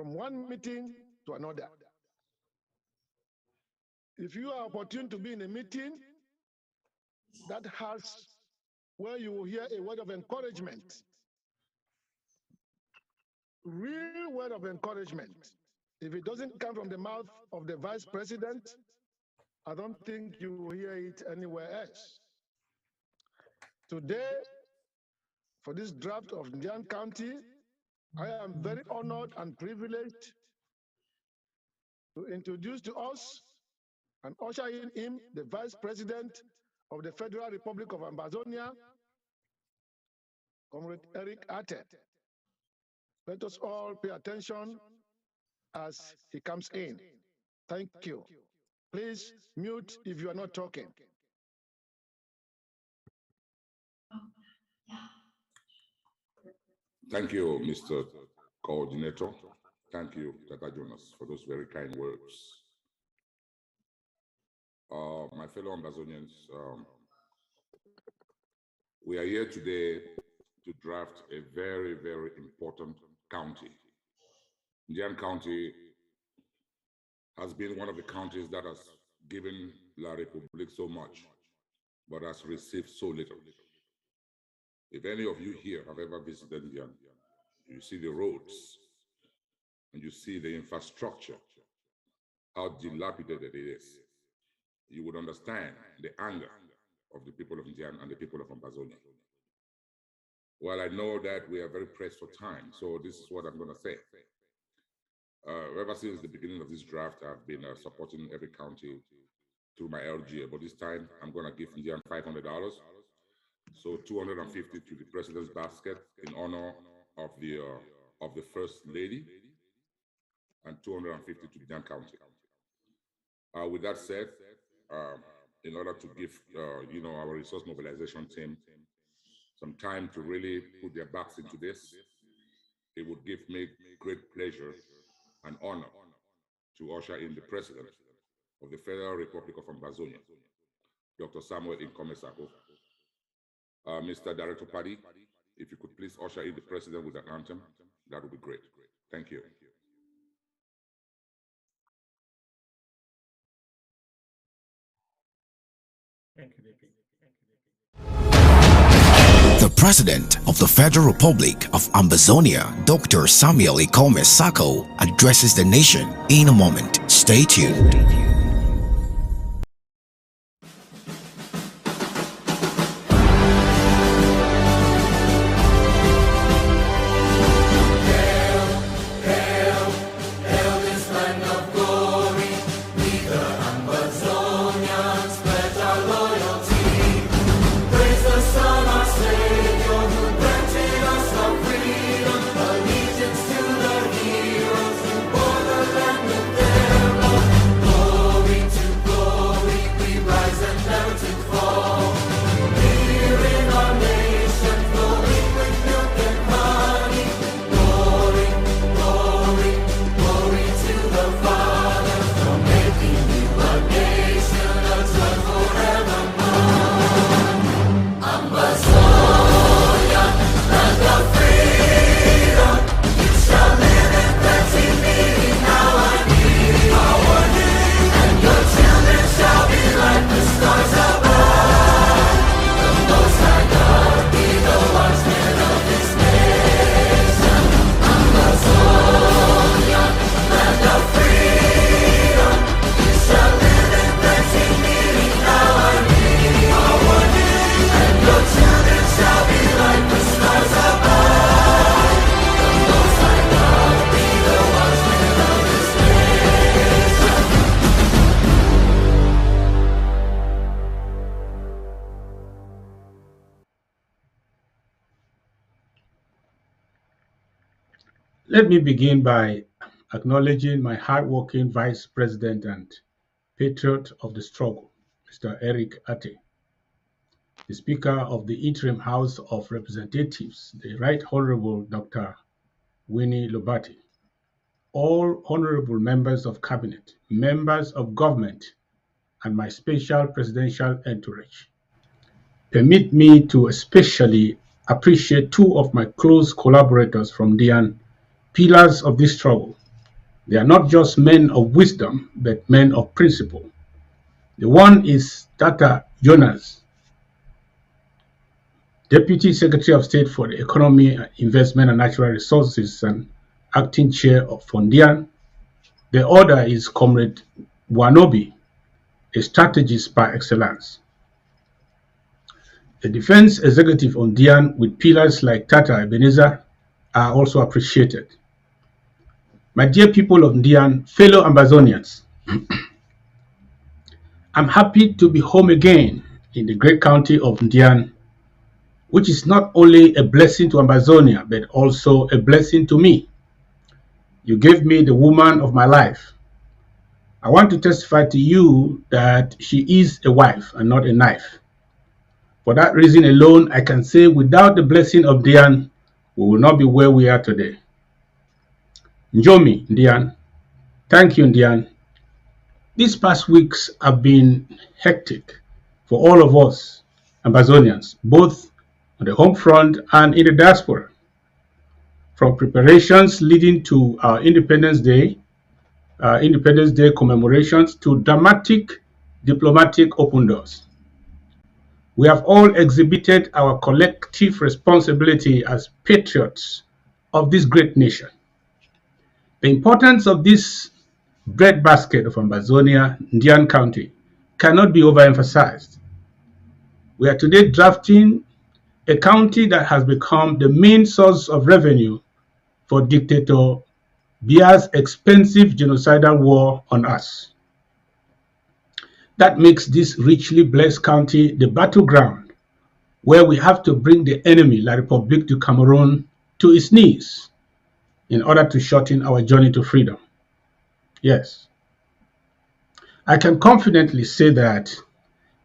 from one meeting to another. If you are opportune to be in a meeting that has where you will hear a word of encouragement, real word of encouragement, if it doesn't come from the mouth of the vice president, I don't think you will hear it anywhere else. Today, for this draft of Ndian County, I am very honored and privileged to introduce to us and usher in him the Vice President of the Federal Republic of Ambazonia, Comrade Eric Ate. Let us all pay attention as he comes in. Thank you. Please mute if you are not talking. Thank you, Mr. Coordinator. Thank you, Tata Jonas, for those very kind words. My fellow Ambazonians, we are here today to draft a very, very important county. Ndian County has been one of the counties that has given La Republique so much, but has received so little. If any of you here have ever visited Ndian, you see the roads and you see the infrastructure, how dilapidated it is. You would understand the anger of the people of Ndian and the people of Ambazonia. Well, I know that we are very pressed for time, so this is what I'm going to say. Ever since the beginning of this draft, I've been supporting every county through my LGA, but this time I'm going to give Ndian $500. So 250 to the president's basket in honor of the first lady, and 250 to Ndian County. With that said, in order to give our resource mobilization team some time to really put their backs into this, it would give me great pleasure and honor to usher in the president of the Federal Republic of Ambazonia, Dr. Samuel Nkome Sako. Mr. Director Paddy, if you could please usher in the president with an anthem, that would be great. Thank you. Thank you, DP. The President of the Federal Republic of Ambazonia, Dr. Samuel Nkome Sako, addresses the nation in a moment. Stay tuned. Let me begin by acknowledging my hardworking Vice President and patriot of the struggle, Mr. Eric Ate, the Speaker of the Interim House of Representatives, the Right Honorable Dr. Winnie Lobati, all honorable members of cabinet, members of government, and my special presidential entourage. Permit me to especially appreciate two of my close collaborators from Ndian, pillars of this struggle, They are not just men of wisdom, but men of principle. The one is Tata Jonas, Deputy Secretary of State for the Economy, Investment and Natural Resources and Acting Chair of Ndian. The other is Comrade Wanobi, a strategist par excellence. The Defense Executive on Ndian with pillars like Tata Ebenezer are also appreciated. My dear people of Ndian, fellow Ambazonians, I'm happy to be home again in the great county of Ndian, which is not only a blessing to Ambazonia, but also a blessing to me. You gave me the woman of my life. I want to testify to you that she is a wife and not a knife. For that reason alone, I can say without the blessing of Ndian, we will not be where we are today. Njomi, Ndian. Thank you, Ndian. These past weeks have been hectic for all of us Ambazonians, both on the home front and in the diaspora. From preparations leading to our Independence Day commemorations to dramatic diplomatic open doors. We have all exhibited our collective responsibility as patriots of this great nation. The importance of this breadbasket of Ambazonia, Ndian County, cannot be overemphasized. We are today drafting a county that has become the main source of revenue for dictator Biya's expensive genocidal war on us. That makes this richly blessed county the battleground where we have to bring the enemy, La République du Cameroon, to its knees in order to shorten our journey to freedom. Yes, I can confidently say that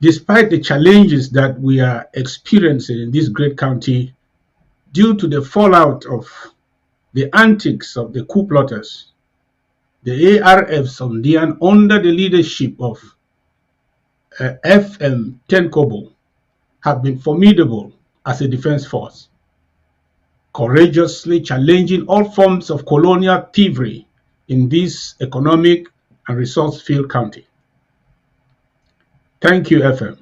despite the challenges that we are experiencing in this great county due to the fallout of the antics of the coup plotters, the ARFs of Ndian under the leadership of FM Tenkobo have been formidable as a defense force, courageously challenging all forms of colonial thievery in this economic and resource-filled county. Thank you, FM.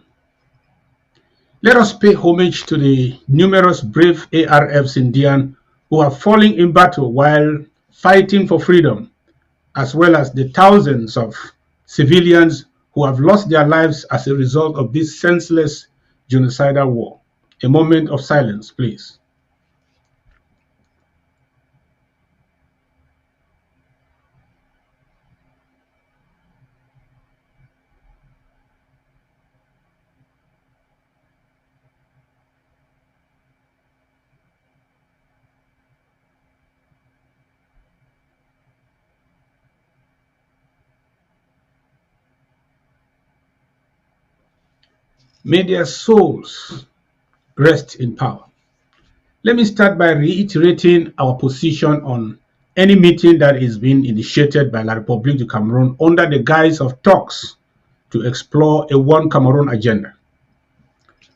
Let us pay homage to the numerous brave ARFs in Ndian who are falling in battle while fighting for freedom, as well as the thousands of civilians who have lost their lives as a result of this senseless genocidal war. A moment of silence, please. May their souls rest in power. Let me start by reiterating our position on any meeting that is being initiated by La République du Cameroon under the guise of talks to explore a One Cameroon agenda.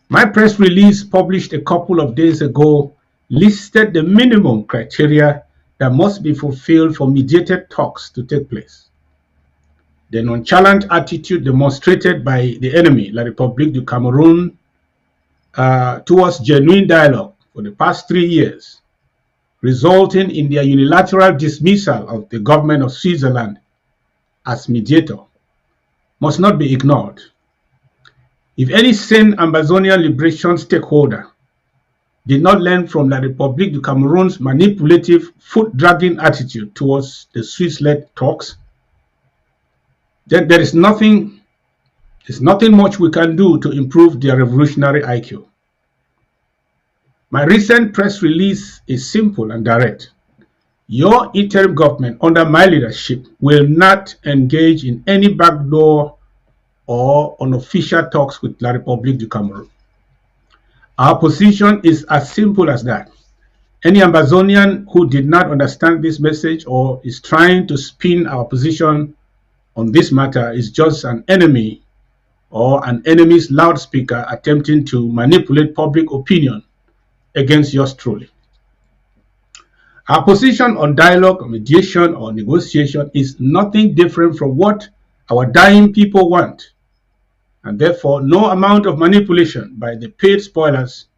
My press release published a couple of days ago listed the minimum criteria that must be fulfilled for mediated talks to take place. The nonchalant attitude demonstrated by the enemy, La République du Cameroon, towards genuine dialogue for the past 3 years, resulting in their unilateral dismissal of the government of Switzerland as mediator, must not be ignored. If any sane Ambazonian liberation stakeholder did not learn from La République du Cameroon's manipulative, foot-dragging attitude towards the Swiss-led talks, then there's nothing much we can do to improve their revolutionary IQ. My recent press release is simple and direct. Your interim government under my leadership will not engage in any backdoor or unofficial talks with La République du Cameroon. Our position is as simple as that. Any Ambazonian who did not understand this message or is trying to spin our position on this matter is just an enemy or an enemy's loudspeaker attempting to manipulate public opinion against yours truly. Our position on dialogue, mediation, or negotiation is nothing different from what our dying people want, and therefore no amount of manipulation by the paid spoilers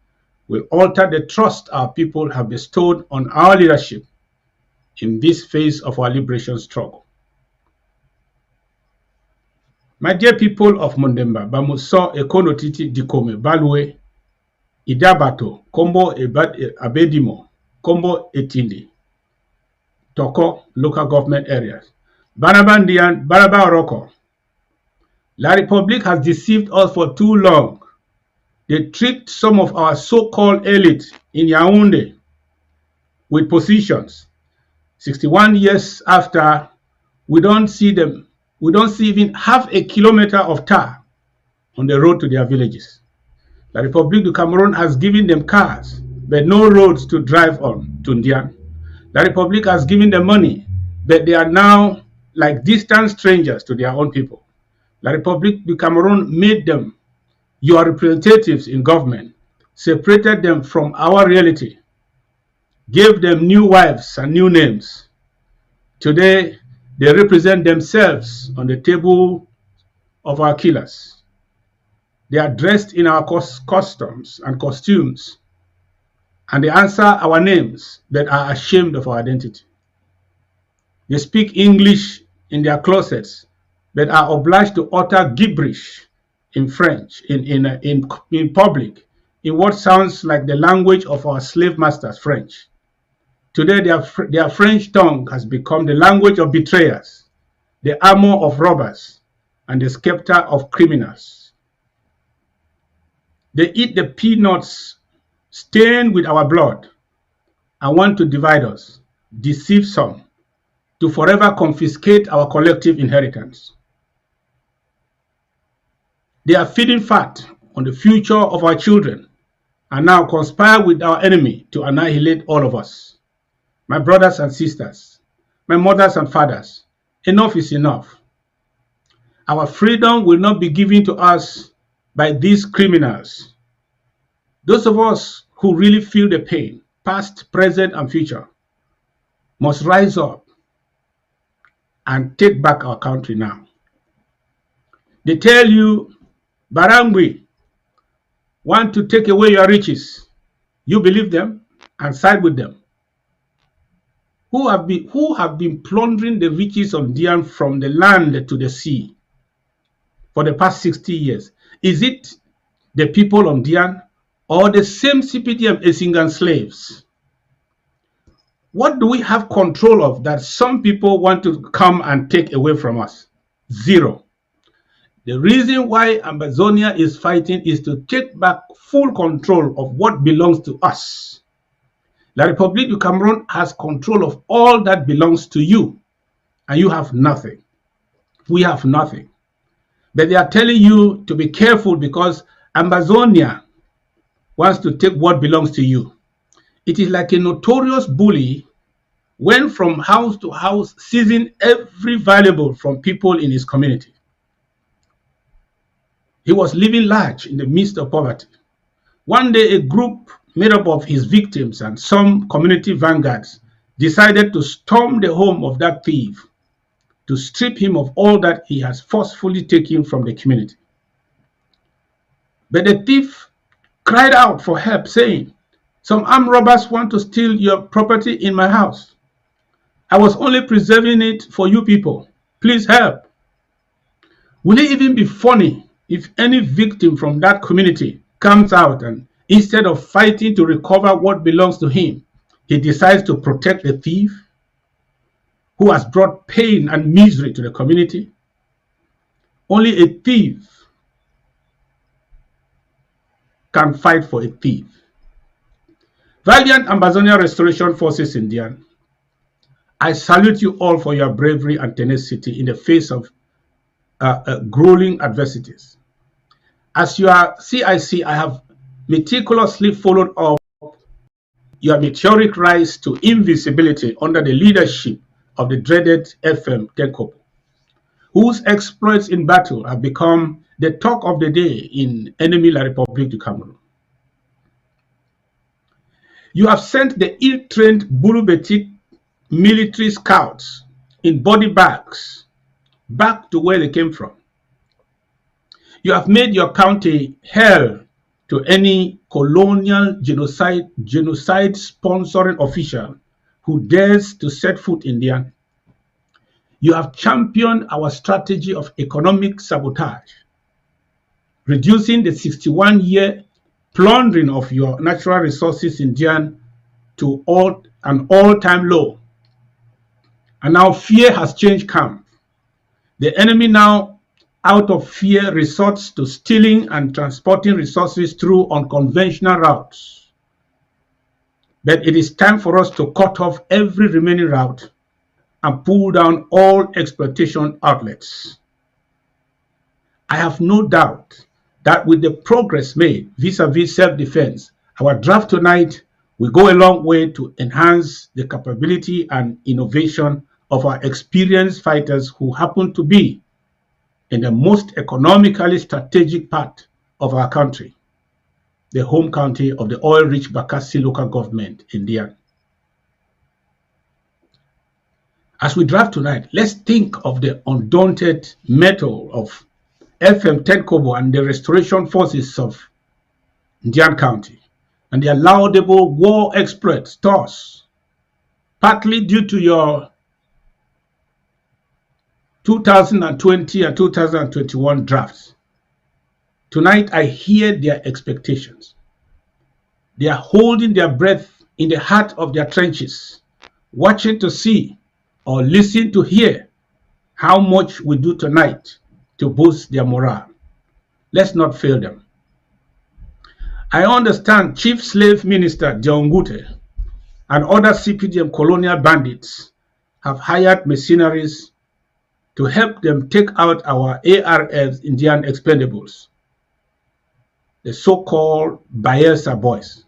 will alter the trust our people have bestowed on our leadership in this phase of our liberation struggle. My dear people of Mondemba, Bamuso, Ekonotiti, Dikome, Balwe, Idabato, Kombo, Abedimo, Kombo, Etindi, Toko, local government areas, Baraba Ndian, Baraba Oroko. La Republic has deceived us for too long. They tricked some of our so-called elite in Yaoundé with positions. 61 years after, we don't see them. We don't see even half a kilometer of tar on the road to their villages. La République du Cameroon has given them cars, but no roads to drive on to Ndian. La République has given them money, but they are now like distant strangers to their own people. La République du Cameroon made them your representatives in government, separated them from our reality, gave them new wives and new names. Today, they represent themselves on the table of our killers. They are dressed in our customs and costumes, and they answer our names that are ashamed of our identity. They speak English in their closets, but are obliged to utter gibberish in French, in public, in what sounds like the language of our slave masters, French. Today, their French tongue has become the language of betrayers, the armor of robbers, and the scepter of criminals. They eat the peanuts stained with our blood and want to divide us, deceive some, to forever confiscate our collective inheritance. They are feeding fat on the future of our children and now conspire with our enemy to annihilate all of us. My brothers and sisters, my mothers and fathers, enough is enough. Our freedom will not be given to us by these criminals. Those of us who really feel the pain, past, present, and future, must rise up and take back our country now. They tell you, Barangui want to take away your riches. You believe them and side with them. Who have been plundering the riches of Ndian from the land to the sea for the past 60 years? Is it the people of Ndian or the same CPDM Esingan slaves? What do we have control of that some people want to come and take away from us? Zero. The reason why Amazonia is fighting is to take back full control of what belongs to us. La République du Cameroon has control of all that belongs to you, and you have nothing. We have nothing. But they are telling you to be careful because Amazonia wants to take what belongs to you. It is like a notorious bully went from house to house seizing every valuable from people in his community. He was living large in the midst of poverty. One day, a group made up of his victims and some community vanguards decided to storm the home of that thief to strip him of all that he has forcefully taken from the community. But the thief cried out for help, saying, "Some armed robbers want to steal your property in my house. I was only preserving it for you people. Please help." Will it even be funny if any victim from that community comes out and instead of fighting to recover what belongs to him, he decides to protect the thief who has brought pain and misery to the community? Only a thief can fight for a thief. Valiant Ambazonia Restoration Forces Indian, I salute you all for your bravery and tenacity in the face of grueling adversities. As your CIC, I have meticulously followed up your meteoric rise to invisibility under the leadership of the dreaded FM Tenkopo, whose exploits in battle have become the talk of the day in enemy La République du Cameroon. You have sent the ill-trained Burubetit military scouts in body bags back to where they came from. You have made your county hell to any colonial genocide sponsoring official who dares to set foot in Ndian. You have championed our strategy of economic sabotage, reducing the 61-year plundering of your natural resources in Ndian to an all-time low. And now fear has changed camp. The enemy now, out of fear, resorts to stealing and transporting resources through unconventional routes. But it is time for us to cut off every remaining route and pull down all exploitation outlets. I have no doubt that with the progress made vis-a-vis self-defense, our draft tonight will go a long way to enhance the capability and innovation of our experienced fighters who happen to be in the most economically strategic part of our country, the home county of the oil-rich Bakassi local government in Ndian. As we draft tonight, let's think of the undaunted mettle of FM Tenkobo and the restoration forces of Ndian County and their laudable war exploits, thus, partly due to your 2020 and 2021 drafts. Tonight, I hear their expectations. They are holding their breath in the heart of their trenches, watching to see or listen to hear how much we do tonight to boost their morale. Let's not fail them. I understand Chief Slave Minister Diongute and other CPDM colonial bandits have hired mercenaries to help them take out our ARF's Indian expendables, the so-called Bayelsa boys.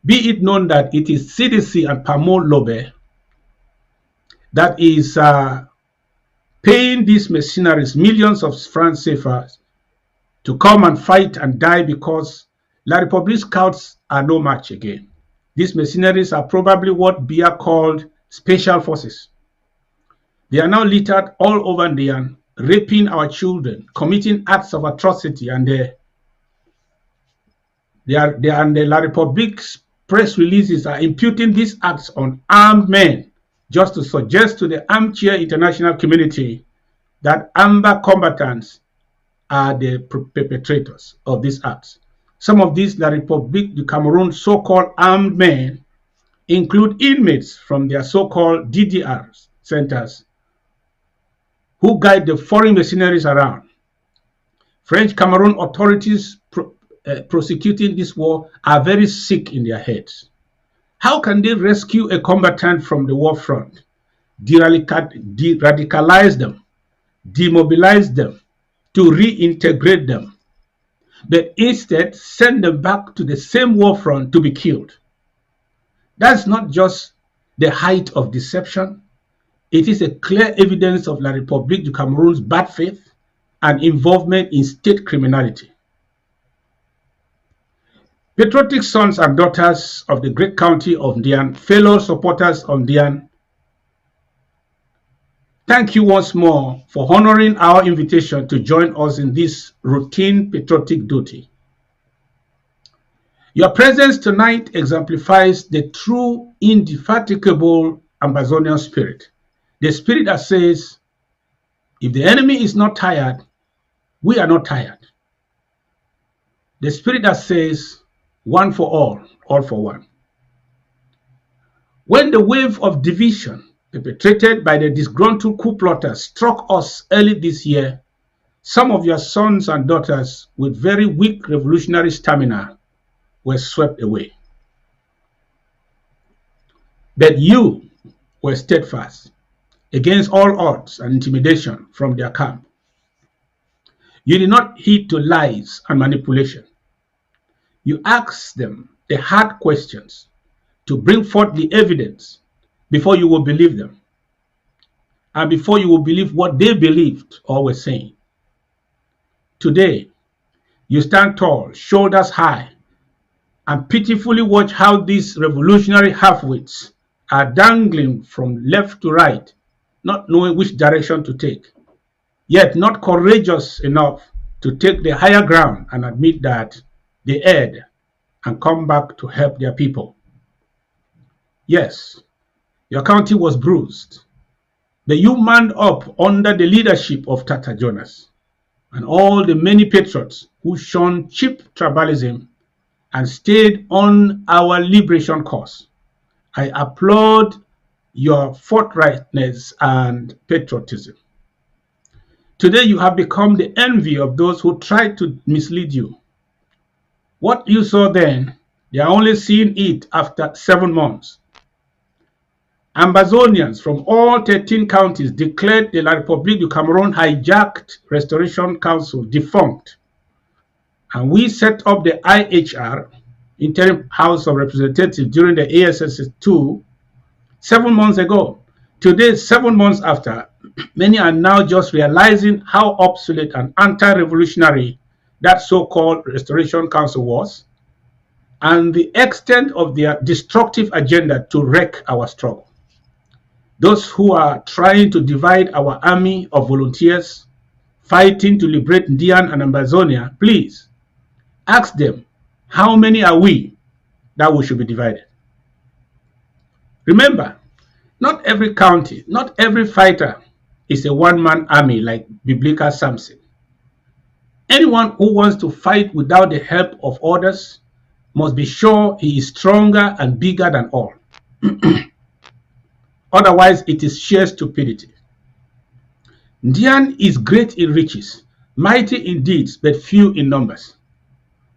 Be it known that it is CDC and Pamol Lobe that is paying these mercenaries millions of francs CFA to come and fight and die because La Republique scouts are no match again. These mercenaries are probably what Bia called special forces. They are now littered all over Ndian, raping our children, committing acts of atrocity, and the La Republique's press releases are imputing these acts on armed men just to suggest to the armchair international community that amber combatants are the perpetrators of these acts. Some of these La Republique du Cameroon so-called armed men include inmates from their so-called DDR centers who guide the foreign mercenaries around. French Cameroon authorities prosecuting this war are very sick in their heads. How can they rescue a combatant from the war front, de-radicalize them, demobilize them, to reintegrate them, but instead send them back to the same war front to be killed? That's not just the height of deception. It is a clear evidence of La Republique du Cameroon's bad faith and involvement in state criminality. Patriotic sons and daughters of the great county of Ndian, fellow supporters of Ndian, thank you once more for honoring our invitation to join us in this routine patriotic duty. Your presence tonight exemplifies the true, indefatigable Amazonian spirit. The spirit that says, if the enemy is not tired, we are not tired. The spirit that says, one for all for one. When the wave of division perpetrated by the disgruntled coup plotters struck us early this year, some of your sons and daughters with very weak revolutionary stamina were swept away. But you were steadfast against all odds and intimidation from their camp. You did not heed to lies and manipulation. You asked them the hard questions to bring forth the evidence before you will believe them, and before you will believe what they believed or were saying. Today, you stand tall, shoulders high, and pitifully watch how these revolutionary half-wits are dangling from left to right, not knowing which direction to take, yet not courageous enough to take the higher ground and admit that they erred and come back to help their people. Yes, your county was bruised, but you manned up under the leadership of Tata Jonas and all the many patriots who shunned cheap tribalism and stayed on our liberation cause. I applaud your forthrightness and patriotism. Today you have become the envy of those who tried to mislead you. What you saw then, they are only seeing it after 7 months. Ambazonians from all 13 counties declared the La République du Cameroon hijacked Restoration Council defunct. And we set up the IHR, Interim House of Representatives, during the ASS2 7 months ago. Today, 7 months after, many are now just realizing how obsolete and anti-revolutionary that so-called Restoration Council was, and the extent of their destructive agenda to wreck our struggle. Those who are trying to divide our army of volunteers fighting to liberate Ndian and Ambazonia, please ask them, how many are we that we should be divided? Remember, not every county, not every fighter is a one-man army like biblical Samson. Anyone who wants to fight without the help of others must be sure he is stronger and bigger than all. Otherwise, it is sheer stupidity. Ndian is great in riches, mighty in deeds, but few in numbers.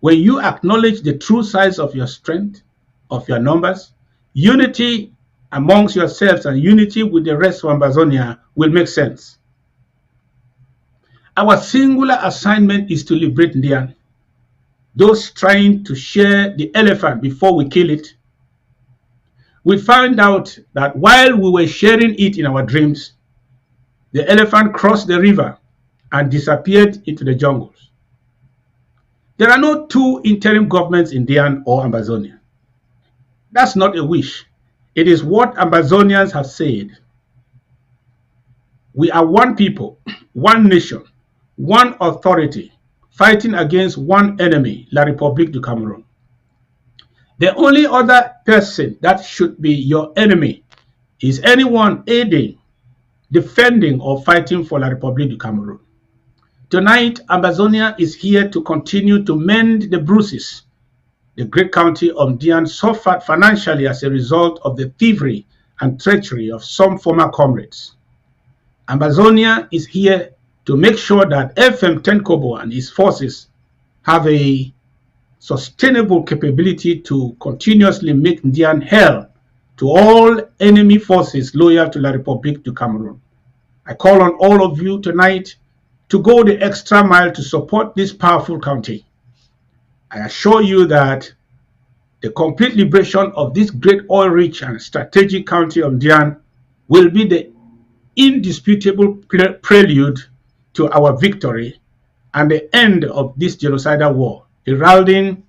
When you acknowledge the true size of your strength, of your numbers, unity amongst yourselves and unity with the rest of Ambazonia will make sense. Our singular assignment is to liberate Ndian. Those trying to share the elephant before we kill it, we found out that while we were sharing it in our dreams, the elephant crossed the river and disappeared into the jungles. There are no two interim governments in Ndian or Ambazonia. That's not a wish. It is what Ambazonians have said. We are one people, one nation, one authority, fighting against one enemy, La République du Cameroon. The only other person that should be your enemy is anyone aiding, defending, or fighting for La République du Cameroon. Tonight, Ambazonia is here to continue to mend the bruises the great county of Ndian suffered financially as a result of the thievery and treachery of some former comrades. Ambazonia is here to make sure that FM Tenkobo and his forces have a sustainable capability to continuously make Ndian hell to all enemy forces loyal to La République du Cameroon. I call on all of you tonight to go the extra mile to support this powerful county. I assure you that the complete liberation of this great oil-rich and strategic county of Ndian will be the indisputable prelude to our victory and the end of this genocidal war, heralding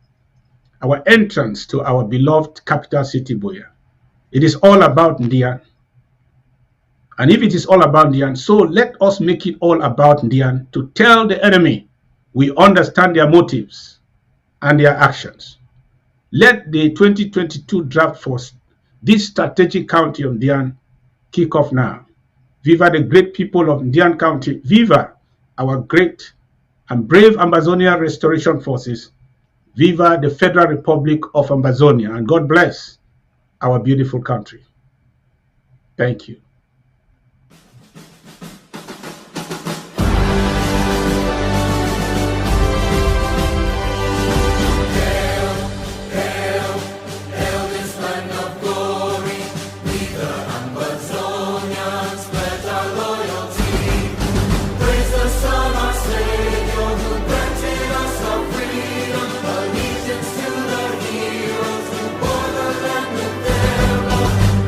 our entrance to our beloved capital city, Buea. It is all about Ndian. And if it is all about Ndian, so let us make it all about Ndian to tell the enemy we understand their motives and their actions. Let the 2022 draft force, this strategic county of Ndian, kick off now. Viva the great people of Ndian County. Viva our great and brave Ambazonia Restoration Forces. Viva the Federal Republic of Ambazonia. And God bless our beautiful country. Thank you.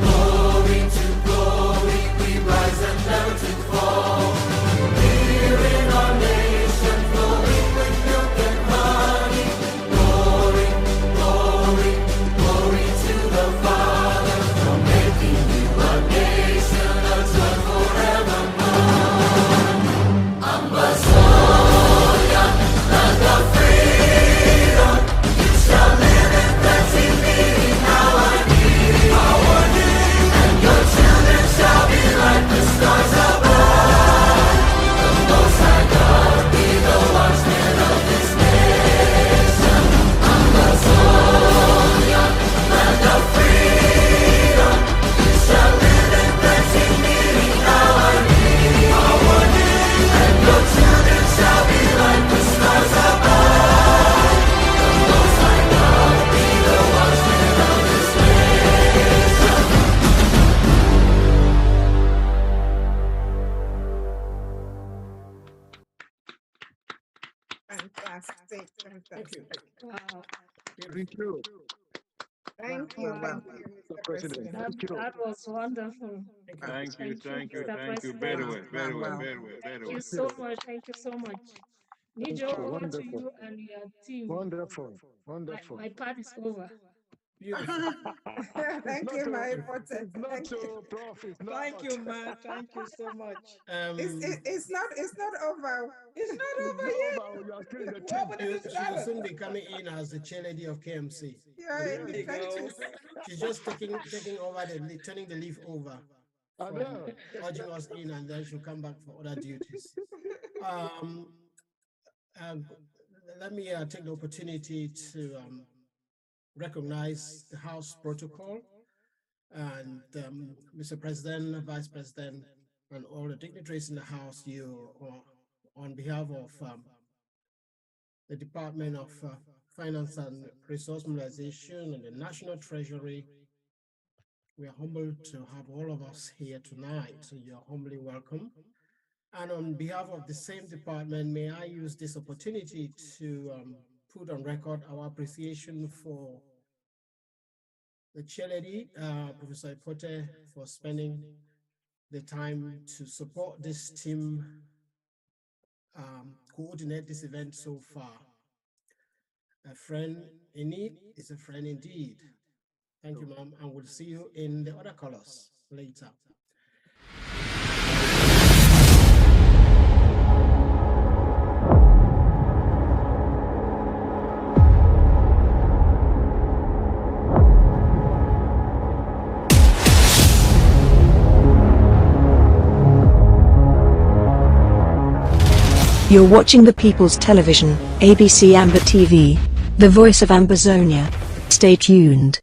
Glory to God. fantastic. Thank you. Wow. Thank you, Thank you. Wow. Mr. President. That, Thank you. that was wonderful. Thank you. Thank you, Mr. thank you. President. Very well, very well, Wow. very well, very Thank well. you so much. Thank you so much. Thank Nijo, you. over to Wonderful. you and your team. Wonderful. My, Wonderful. my part is over. Beautiful. Thank Not you, to- my reporter. It's not Thank you. so, Prof. It's not. Thank you, Ma. Thank you so much. It's not over. It's not It's over not yet. over. You are still in the Well, team. but She it is will started. soon be coming in as the chair lady of KMC. You're in There the you go. trenches. She's just taking over turning the leaf over, I know. urging us in, and then she'll come back for other duties. Let me take the opportunity to recognize the House protocol and Mr. President, Vice President, and all the dignitaries in the House. You, on behalf of the Department of Finance and Resource Mobilization and the National Treasury, we are humbled to have all of us here tonight. So you are humbly welcome. And on behalf of the same department, may I use this opportunity to put on record our appreciation for the chairlady, Professor Ipote, for spending the time to support this team, coordinate this event so far. A friend in need is a friend indeed. Thank you, Ma'am, and we'll see you in the other colors later. You're watching the People's Television, ABC Amber TV, the voice of Ambazonia. Stay tuned.